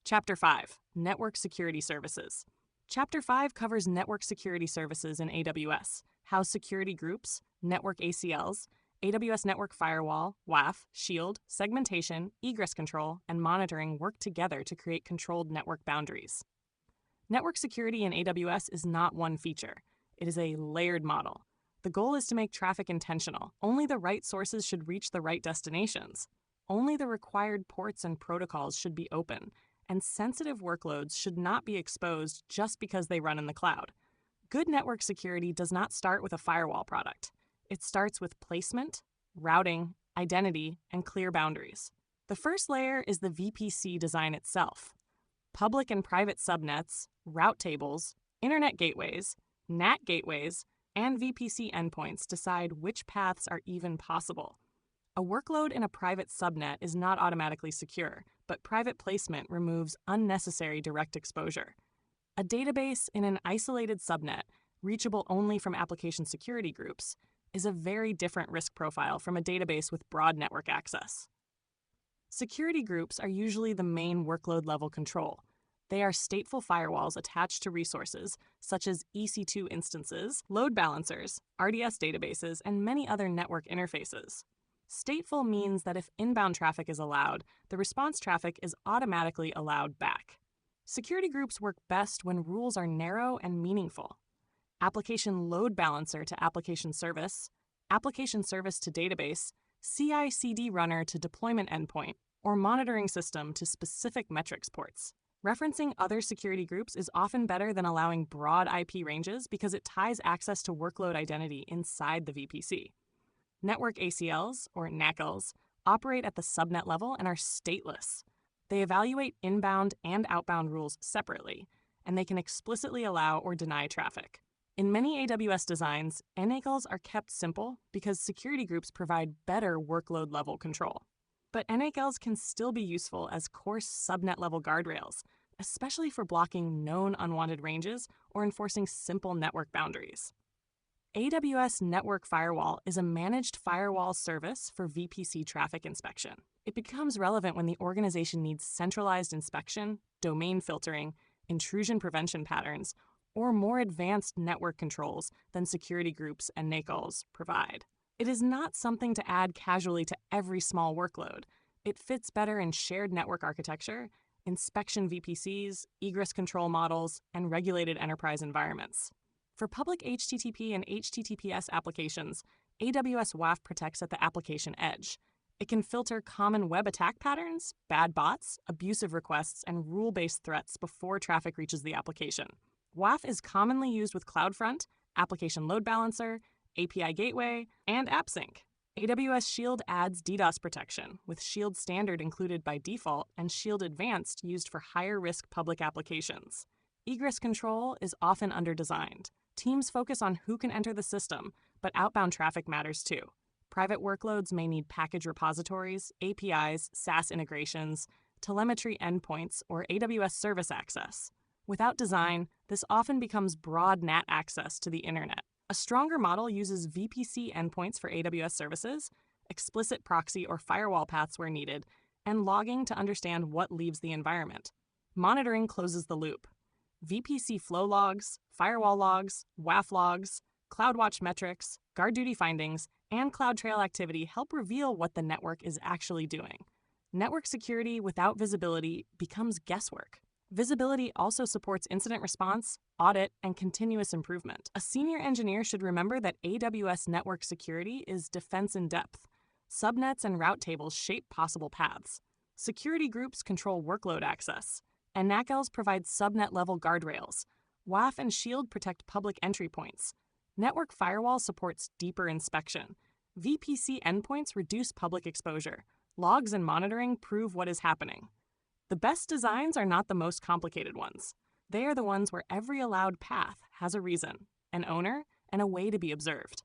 Chapter 5, Network Security Services. Chapter 5 covers network security services in AWS, how security groups, network ACLs, AWS Network Firewall, WAF, Shield, segmentation, egress control, and monitoring work together to create controlled network boundaries. Network security in AWS is not one feature. It is a layered model. The goal is to make traffic intentional. Only the right sources should reach the right destinations. Only the required ports and protocols should be open, and sensitive workloads should not be exposed just because they run in the cloud. Good network security does not start with a firewall product. It starts with placement, routing, identity, and clear boundaries. The first layer is the VPC design itself. Public and private subnets, route tables, internet gateways, NAT gateways, and VPC endpoints decide which paths are even possible. A workload in a private subnet is not automatically secure, but private placement removes unnecessary direct exposure. A database in an isolated subnet, reachable only from application security groups, is a very different risk profile from a database with broad network access. Security groups are usually the main workload level control. They are stateful firewalls attached to resources, such as EC2 instances, load balancers, RDS databases, and many other network interfaces. Stateful means that if inbound traffic is allowed, the response traffic is automatically allowed back. Security groups work best when rules are narrow and meaningful. Application load balancer to application service to database, CI/CD runner to deployment endpoint, or monitoring system to specific metrics ports. Referencing other security groups is often better than allowing broad IP ranges because it ties access to workload identity inside the VPC. Network ACLs, or NACLs, operate at the subnet level and are stateless. They evaluate inbound and outbound rules separately, and they can explicitly allow or deny traffic. In many AWS designs, NACLs are kept simple because security groups provide better workload-level control. But NACLs can still be useful as coarse subnet-level guardrails, especially for blocking known unwanted ranges or enforcing simple network boundaries. AWS Network Firewall is a managed firewall service for VPC traffic inspection. It becomes relevant when the organization needs centralized inspection, domain filtering, intrusion prevention patterns, or more advanced network controls than security groups and NACLs provide. It is not something to add casually to every small workload. It fits better in shared network architecture, inspection VPCs, egress control models, and regulated enterprise environments. For public HTTP and HTTPS applications, AWS WAF protects at the application edge. It can filter common web attack patterns, bad bots, abusive requests, and rule-based threats before traffic reaches the application. WAF is commonly used with CloudFront, Application Load Balancer, API Gateway, and AppSync. AWS Shield adds DDoS protection, with Shield Standard included by default and Shield Advanced used for higher-risk public applications. Egress control is often underdesigned. Teams focus on who can enter the system, but outbound traffic matters too. Private workloads may need package repositories, APIs, SaaS integrations, telemetry endpoints, or AWS service access. Without design, this often becomes broad NAT access to the internet. A stronger model uses VPC endpoints for AWS services, explicit proxy or firewall paths where needed, and logging to understand what leaves the environment. Monitoring closes the loop. VPC flow logs, firewall logs, WAF logs, CloudWatch metrics, GuardDuty findings, and CloudTrail activity help reveal what the network is actually doing. Network security without visibility becomes guesswork. Visibility also supports incident response, audit, and continuous improvement. A senior engineer should remember that AWS network security is defense in depth. Subnets and route tables shape possible paths. Security groups control workload access, and NACLs provide subnet-level guardrails. WAF and Shield protect public entry points. Network Firewall supports deeper inspection. VPC endpoints reduce public exposure. Logs and monitoring prove what is happening. The best designs are not the most complicated ones. They are the ones where every allowed path has a reason, an owner, and a way to be observed.